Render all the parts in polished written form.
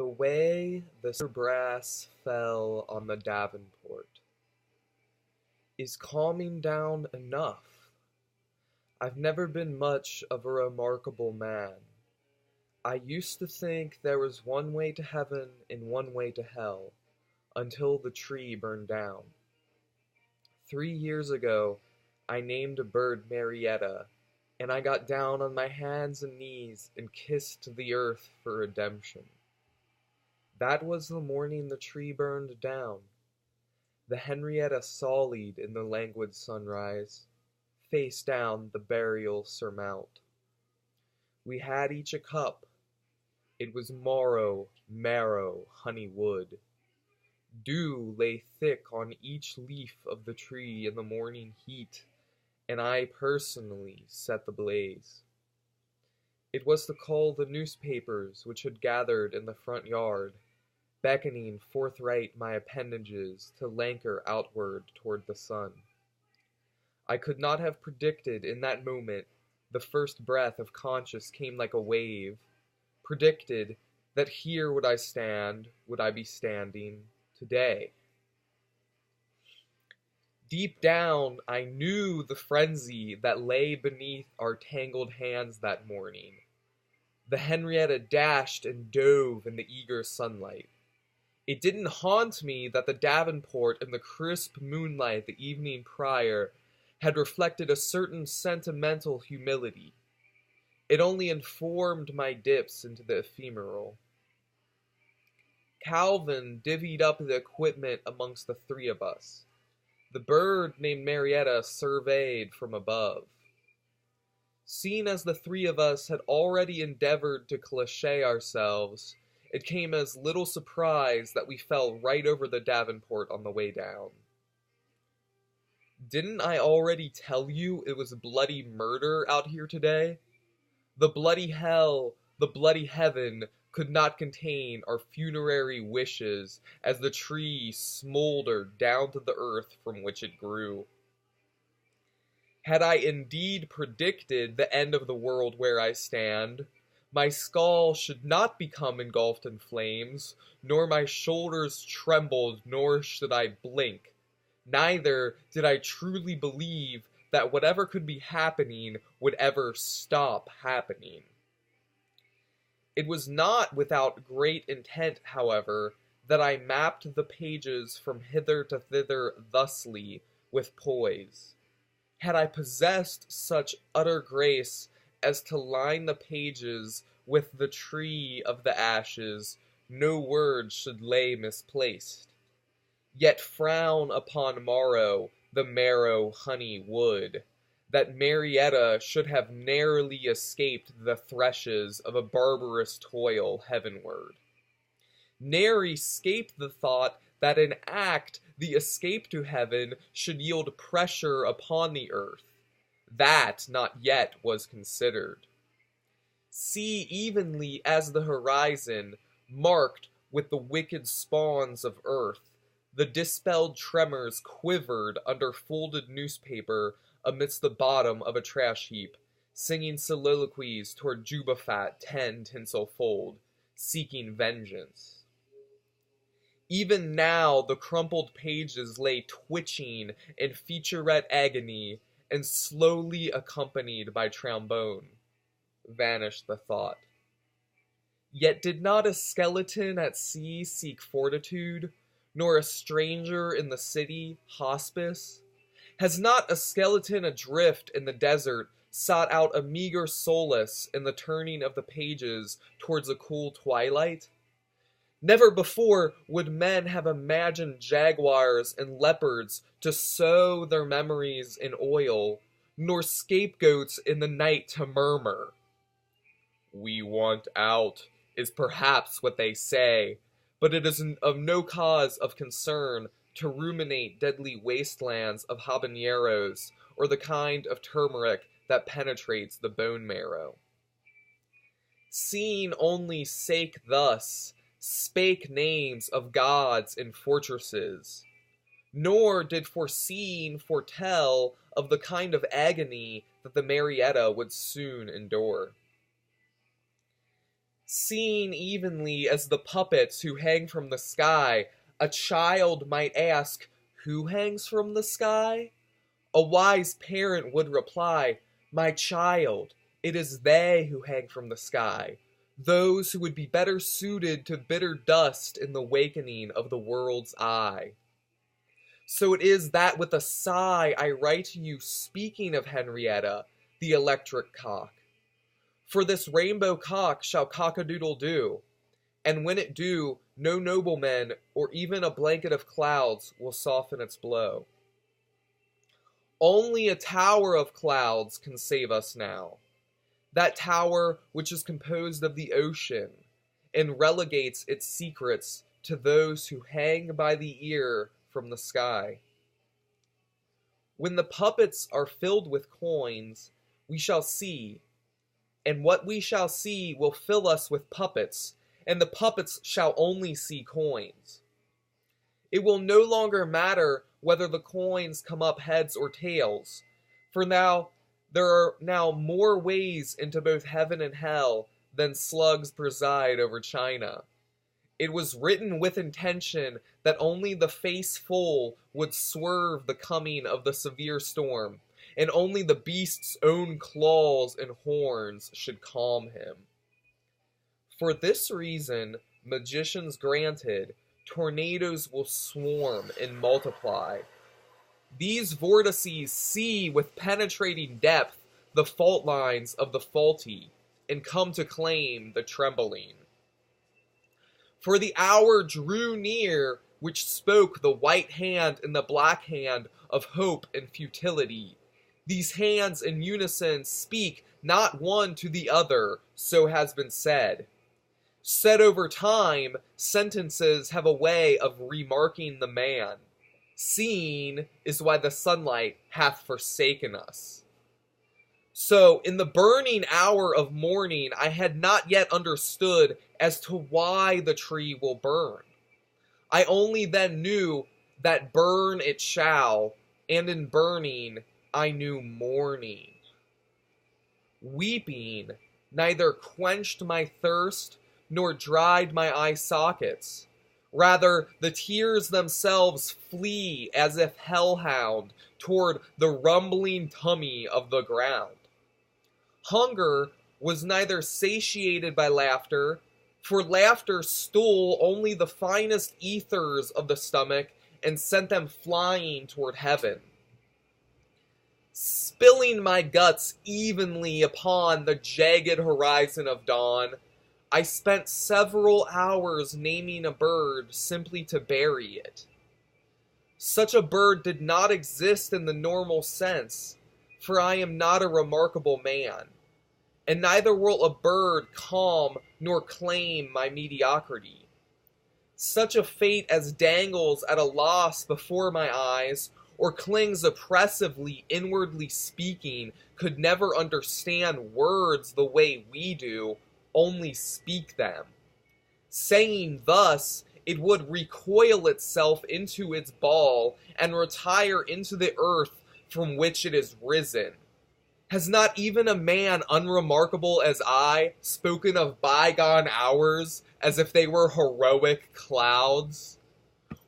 The way the cedar brass fell on the davenport is calming down enough. I've never been much of a remarkable man. I used to think there was one way to heaven and one way to hell, until the tree burned down. 3 years ago, I named a bird Marietta, and I got down on my hands and knees and kissed the earth for redemption. That was the morning the tree burned down. The Henrietta sullied in the languid sunrise, face down the burial surmount. We had each a cup. It was marrow, honey wood. Dew lay thick on each leaf of the tree in the morning heat, and I personally set the blaze. It was to call the newspapers which had gathered in the front yard, beckoning forthright my appendages to languor outward toward the sun. I could not have predicted in that moment the first breath of conscience came like a wave, predicted that here would I be standing, today. Deep down, I knew the frenzy that lay beneath our tangled hands that morning. The Henrietta dashed and dove in the eager sunlight. It didn't haunt me that the davenport in the crisp moonlight the evening prior had reflected a certain sentimental humility. It only informed my dips into the ephemeral. Calvin divvied up the equipment amongst the three of us. The bird named Marietta surveyed from above. Seen as the three of us had already endeavored to cliché ourselves, it came as little surprise that we fell right over the davenport on the way down. Didn't I already tell you it was bloody murder out here today? The bloody hell, the bloody heaven could not contain our funerary wishes as the tree smoldered down to the earth from which it grew. Had I indeed predicted the end of the world where I stand, my skull should not become engulfed in flames, nor my shoulders trembled, nor should I blink. Neither did I truly believe that whatever could be happening would ever stop happening. It was not without great intent, however, that I mapped the pages from hither to thither thusly, with poise. Had I possessed such utter grace as to line the pages with the tree of the ashes, no word should lay misplaced. Yet frown upon morrow, the marrow honey wood, that Marietta should have narrowly escaped the threshes of a barbarous toil heavenward. Ne'er escape the thought that in act the escape to heaven should yield pressure upon the earth. That not yet was considered. See evenly as the horizon, marked with the wicked spawns of earth, the dispelled tremors quivered under folded newspaper amidst the bottom of a trash heap, singing soliloquies toward Jubafat 10 tinsel-fold, seeking vengeance. Even now the crumpled pages lay twitching in featurette agony, and slowly accompanied by trombone. Vanished the thought. Yet did not a skeleton at sea seek fortitude, nor a stranger in the city hospice? Has not a skeleton adrift in the desert sought out a meager solace in the turning of the pages towards a cool twilight? Never before would men have imagined jaguars and leopards to sow their memories in oil, nor scapegoats in the night to murmur. "We want out," is perhaps what they say, but it is of no cause of concern to ruminate deadly wastelands of habaneros or the kind of turmeric that penetrates the bone marrow. Seeing only sake thus, spake names of gods and fortresses, nor did foreseeing foretell of the kind of agony that the Marietta would soon endure. Seen evenly as the puppets who hang from the sky, a child might ask, "Who hangs from the sky?" A wise parent would reply, "My child, it is they who hang from the sky, those who would be better suited to bitter dust in the wakening of the world's eye." So it is that with a sigh I write to you speaking of Henrietta, the electric cock. For this rainbow cock shall cock-a-doodle do, and when it do, no nobleman or even a blanket of clouds will soften its blow. Only a tower of clouds can save us now, that tower which is composed of the ocean, and relegates its secrets to those who hang by the ear from the sky. When the puppets are filled with coins, we shall see, and what we shall see will fill us with puppets, and the puppets shall only see coins. It will no longer matter whether the coins come up heads or tails, for now there are now more ways into both heaven and hell than slugs preside over China. It was written with intention that only the faithful would swerve the coming of the severe storm, and only the beast's own claws and horns should calm him. For this reason, magicians granted, tornadoes will swarm and multiply. These vortices see with penetrating depth the fault lines of the faulty, and come to claim the trembling. For the hour drew near which spoke the white hand and the black hand of hope and futility. These hands in unison speak not one to the other, so has been said. Said over time, sentences have a way of remarking the man. Seen is why the sunlight hath forsaken us. So, in the burning hour of morning, I had not yet understood as to why the tree will burn. I only then knew that burn it shall, and in burning I knew mourning. Weeping neither quenched my thirst nor dried my eye sockets. Rather, the tears themselves flee as if hellhound toward the rumbling tummy of the ground. Hunger was neither satiated by laughter, for laughter stole only the finest ethers of the stomach and sent them flying toward heaven. Spilling my guts evenly upon the jagged horizon of dawn, I spent several hours naming a bird simply to bury it. Such a bird did not exist in the normal sense, for I am not a remarkable man, and neither will a bird calm nor claim my mediocrity. Such a fate as dangles at a loss before my eyes, or clings oppressively inwardly speaking, could never understand words the way we do, only speak them. Saying thus, it would recoil itself into its ball, and retire into the earth from which it is risen. Has not even a man unremarkable as I spoken of bygone hours as if they were heroic clouds?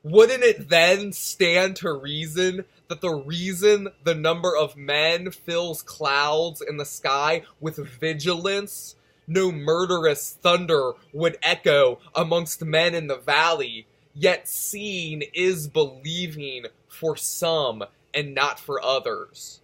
Wouldn't it then stand to reason that the reason the number of men fills clouds in the sky with vigilance, no murderous thunder would echo amongst men in the valley, yet seeing is believing for some and not for others?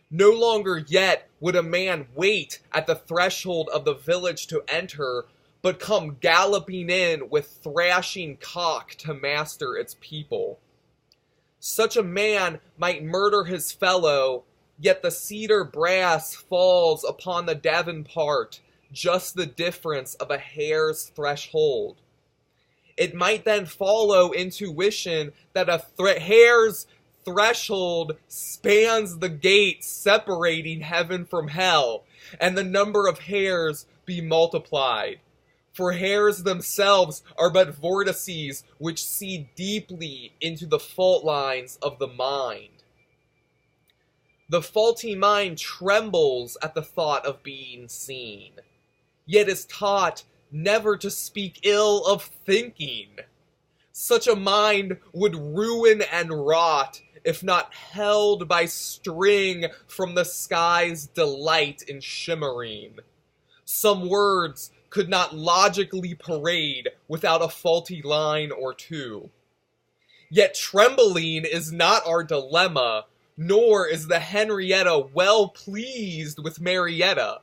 No longer yet would a man wait at the threshold of the village to enter, but come galloping in with thrashing cock to master its people. Such a man might murder his fellow, yet the cedar brass falls upon the davenport just the difference of a hair's threshold. It might then follow intuition that a hair's threshold spans the gate separating heaven from hell, and the number of hairs be multiplied. For hairs themselves are but vortices which see deeply into the fault lines of the mind. The faulty mind trembles at the thought of being seen, yet is taught never to speak ill of thinking. Such a mind would ruin and rot if not held by string from the sky's delight in shimmering. Some words could not logically parade without a faulty line or two. Yet trembling is not our dilemma, nor is the Henrietta well pleased with Marietta.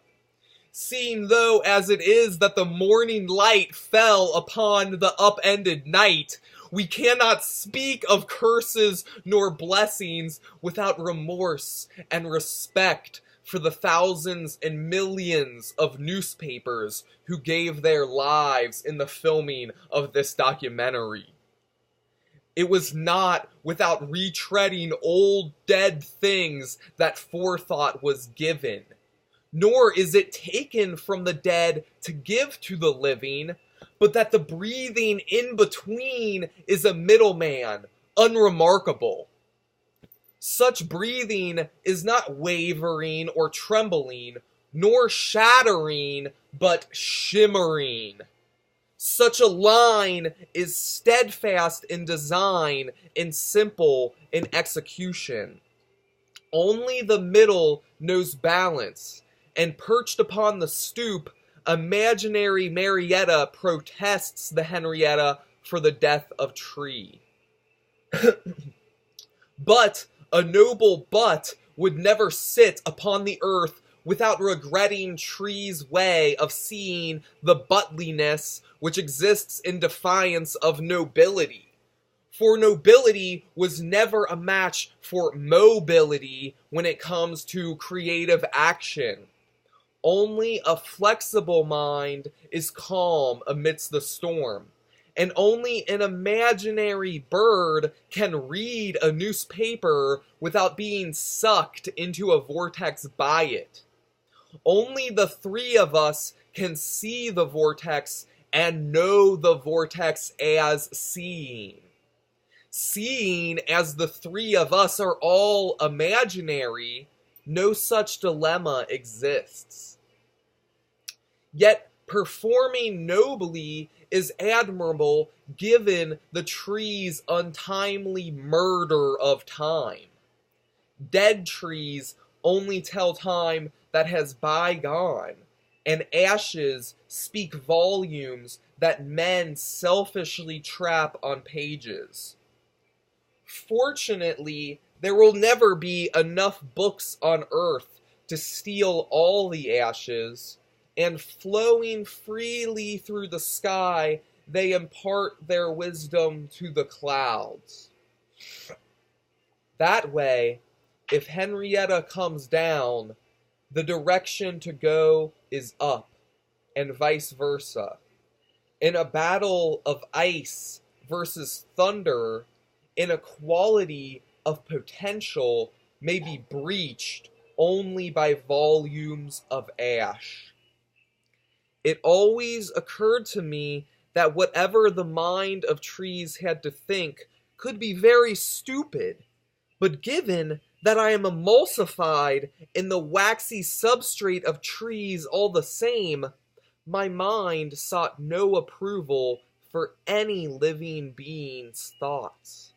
Seeing though as it is that the morning light fell upon the upended night, we cannot speak of curses nor blessings without remorse and respect for the thousands and millions of newspapers who gave their lives in the filming of this documentary. It was not without retreading old dead things that forethought was given, nor is it taken from the dead to give to the living, but that the breathing in between is a middleman, unremarkable. Such breathing is not wavering or trembling, nor shattering, but shimmering. Such a line is steadfast in design and simple in execution. Only the middle knows balance, and perched upon the stoop, imaginary Marietta protests the Henrietta for the death of tree. But a noble butt would never sit upon the earth without regretting tree's way of seeing the buttliness which exists in defiance of nobility. For nobility was never a match for mobility when it comes to creative action. Only a flexible mind is calm amidst the storm, and only an imaginary bird can read a newspaper without being sucked into a vortex by it. Only the three of us can see the vortex and know the vortex as seeing. Seeing as the three of us are all imaginary, no such dilemma exists. Yet performing nobly is admirable given the tree's untimely murder of time. Dead trees only tell time that has bygone, and ashes speak volumes that men selfishly trap on pages. Fortunately, there will never be enough books on earth to steal all the ashes, and flowing freely through the sky, they impart their wisdom to the clouds. That way, if Henrietta comes down, the direction to go is up, and vice versa. In a battle of ice versus thunder, inequality of potential may be breached only by volumes of ash. It always occurred to me that whatever the mind of trees had to think could be very stupid, but given that I am emulsified in the waxy substrate of trees all the same, my mind sought no approval for any living being's thoughts.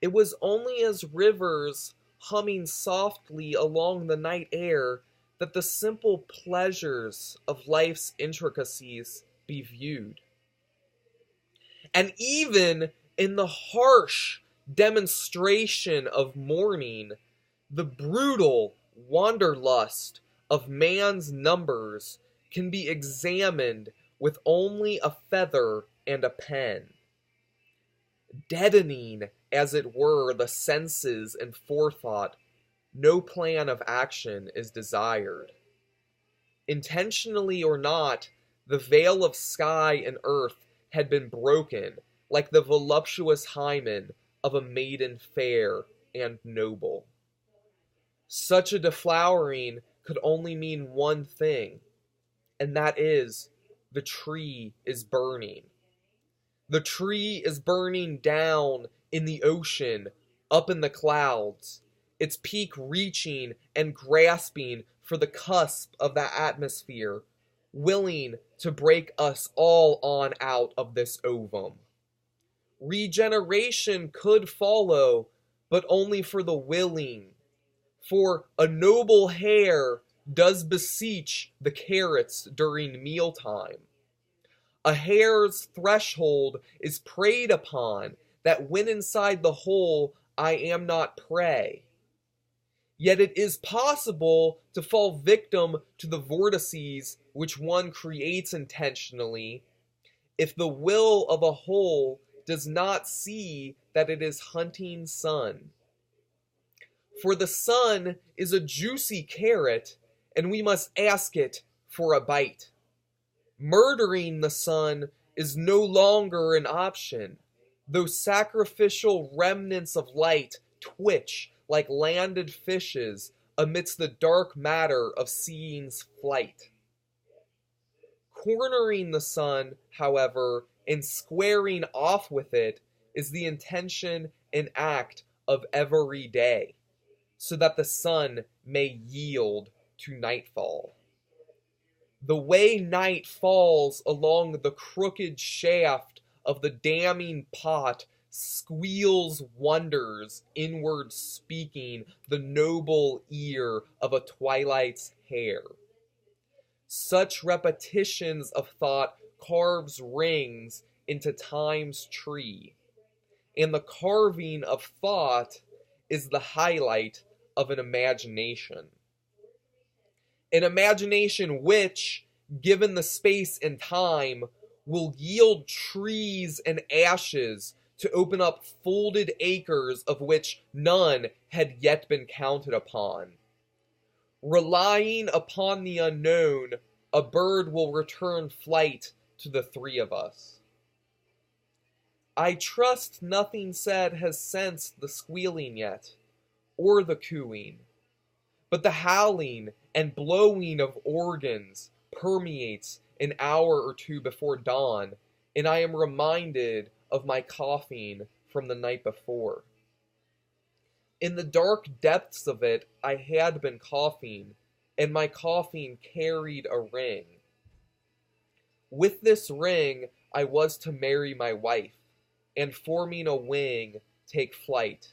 It was only as rivers humming softly along the night air that the simple pleasures of life's intricacies be viewed. And even in the harsh demonstration of morning, the brutal wanderlust of man's numbers can be examined with only a feather and a pen. Deadening, as it were, the senses and forethought, no plan of action is desired. Intentionally or not, the veil of sky and earth had been broken, like the voluptuous hymen of a maiden fair and noble. Such a deflowering could only mean one thing, and that is, the tree is burning. The tree is burning down in the ocean, up in the clouds, its peak reaching and grasping for the cusp of that atmosphere willing to break us all on out of this ovum. Regeneration could follow, but only for the willing. For a noble hare does beseech the carrots during mealtime. A hare's threshold is preyed upon, that when inside the hole I am not prey. Yet it is possible to fall victim to the vortices which one creates intentionally, if the will of a whole does not see that it is hunting sun. For the sun is a juicy carrot, and we must ask it for a bite. Murdering the sun is no longer an option, though sacrificial remnants of light twitch like landed fishes amidst the dark matter of seeing's flight. Cornering the sun, however, and squaring off with it is the intention and act of every day, so that the sun may yield to nightfall. The way night falls along the crooked shaft of the damning pot squeals wonders, inward speaking, the noble ear of a twilight's hare. Such repetitions of thought carves rings into time's tree, and the carving of thought is the highlight of an imagination. An imagination which, given the space and time, will yield trees and ashes to open up folded acres of which none had yet been counted upon. Relying upon the unknown, a bird will return flight to the three of us. I trust nothing said has sensed the squealing yet, or the cooing, but the howling and blowing of organs permeates an hour or two before dawn, and I am reminded of my coughing from the night before. In the dark depths of it I had been coughing, and my coughing carried a ring. With this ring I was to marry my wife, and forming a wing, take flight.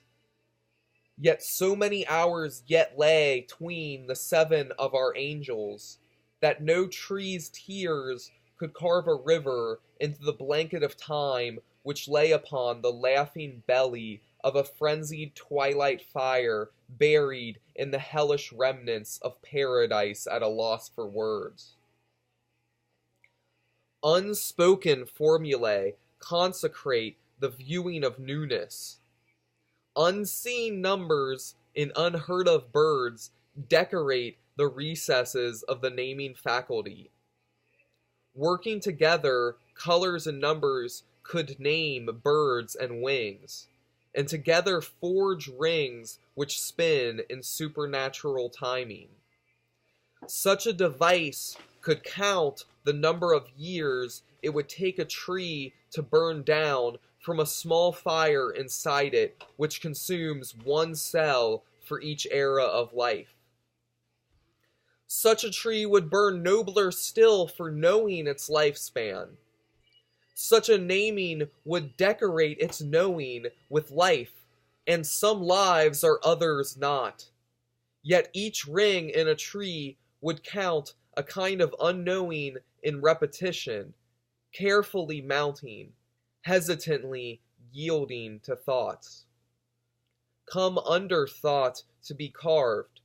Yet so many hours yet lay 'tween the seven of our angels, that no tree's tears could carve a river into the blanket of time which lay upon the laughing belly of a frenzied twilight fire buried in the hellish remnants of paradise at a loss for words. Unspoken formulae consecrate the viewing of newness. Unseen numbers in unheard of birds decorate the recesses of the naming faculty. Working together, colors and numbers could name birds and wings, and together forge rings which spin in supernatural timing. Such a device could count the number of years it would take a tree to burn down from a small fire inside it, which consumes one cell for each era of life. Such a tree would burn nobler still for knowing its lifespan. Such a naming would decorate its knowing with life, and some lives are others not. Yet each ring in a tree would count a kind of unknowing in repetition, carefully mounting, hesitantly yielding to thoughts. Come under thought to be carved.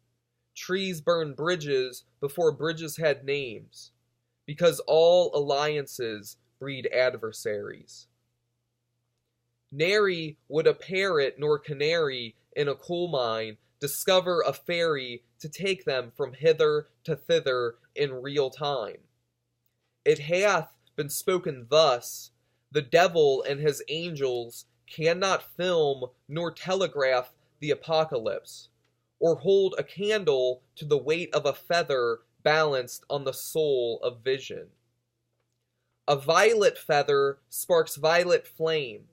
Trees burn bridges before bridges had names, because all alliances breed adversaries. Nary would a parrot nor canary in a coal mine discover a ferry to take them from hither to thither in real time. It hath been spoken thus: the devil and his angels cannot film nor telegraph the apocalypse, or hold a candle to the weight of a feather balanced on the soul of vision. A violet feather sparks violet flame,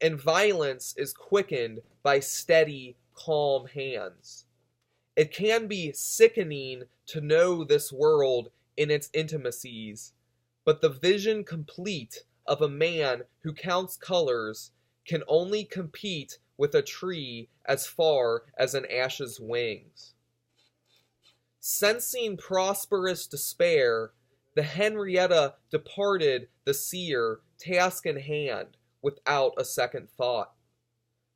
and violence is quickened by steady, calm hands. It can be sickening to know this world in its intimacies, but the vision complete of a man who counts colors can only compete with a tree as far as an ash's wings. Sensing prosperous despair, the Henrietta departed the seer, task in hand, without a second thought.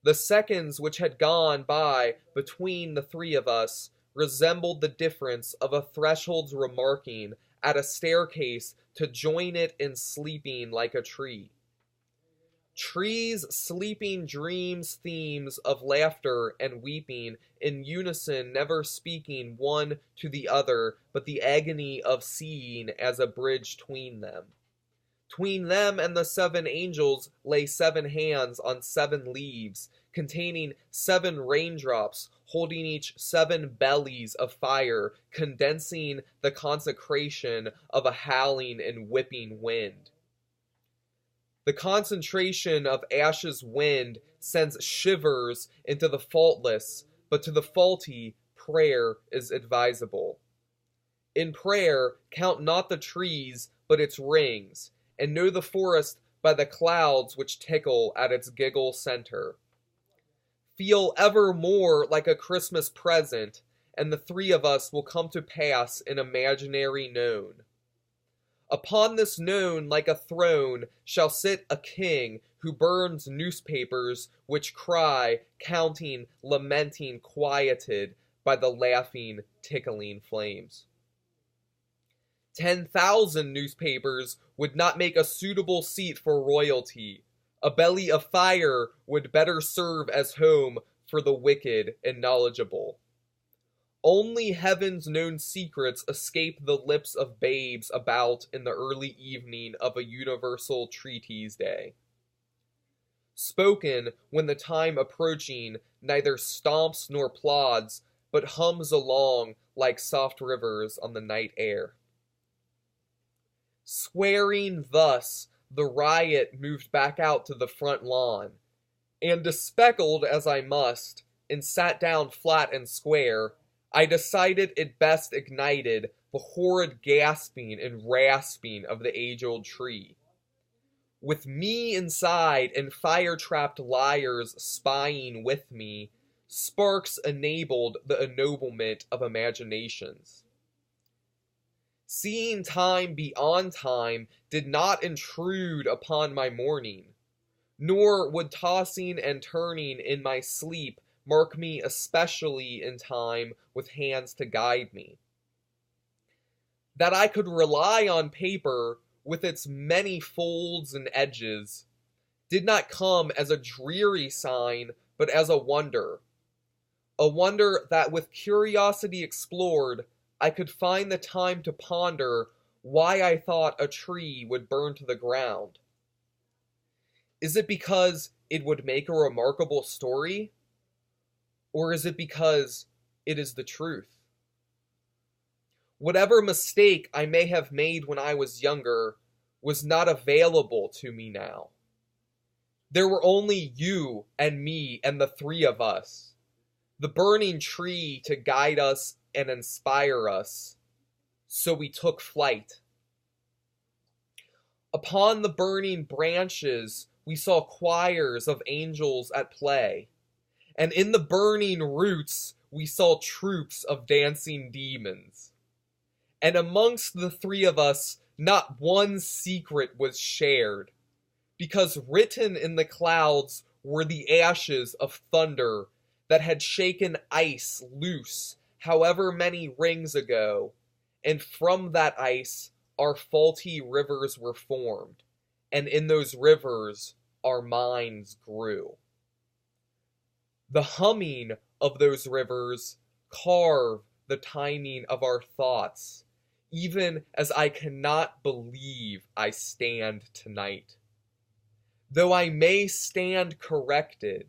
The seconds which had gone by between the three of us resembled the difference of a threshold's remarking at a staircase to join it in sleeping like a tree. Trees sleeping dreams themes of laughter and weeping, in unison, never speaking one to the other, but the agony of seeing as a bridge tween them. Tween them and the 7 angels lay 7 hands on 7 leaves, containing 7 raindrops, holding each 7 bellies of fire, condensing the consecration of a howling and whipping wind. The concentration of Ash's wind sends shivers into the faultless, but to the faulty, prayer is advisable. In prayer, count not the trees, but its rings, and know the forest by the clouds which tickle at its giggle center. Feel ever more like a Christmas present, and the 3 of us will come to pass in imaginary known. Upon this known, like a throne, shall sit a king who burns newspapers which cry, counting, lamenting, quieted by the laughing, tickling flames. 10,000 newspapers would not make a suitable seat for royalty. A belly of fire would better serve as home for the wicked and knowledgeable. Only heaven's known secrets escape the lips of babes about in the early evening of a universal treatise day. Spoken when the time approaching neither stomps nor plods, but hums along like soft rivers on the night air. Swearing thus, the riot moved back out to the front lawn, and bespectacled as I must, and sat down flat and square, I decided it best ignited the horrid gasping and rasping of the age-old tree. With me inside and fire-trapped liars spying with me, sparks enabled the ennoblement of imaginations. Seeing time beyond time did not intrude upon my morning, nor would tossing and turning in my sleep mark me especially in time with hands to guide me. That I could rely on paper with its many folds and edges did not come as a dreary sign, but as a wonder that with curiosity explored, I could find the time to ponder why I thought a tree would burn to the ground. Is it because it would make a remarkable story? Or is it because it is the truth? Whatever mistake I may have made when I was younger was not available to me now. There were only you and me and the 3 of us, the burning tree to guide us and inspire us, so we took flight. Upon the burning branches we saw choirs of angels at play, and in the burning roots we saw troops of dancing demons. And amongst the 3 of us not one secret was shared, because written in the clouds were the ashes of thunder that had shaken ice loose however many rings ago, and from that ice our faulty rivers were formed, and in those rivers our minds grew. The humming of those rivers carve the timing of our thoughts, even as I cannot believe I stand tonight. Though I may stand corrected,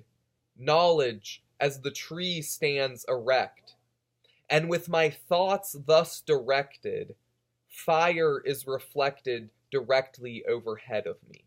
knowledge as the tree stands erect, and with my thoughts thus directed, fire is reflected directly overhead of me.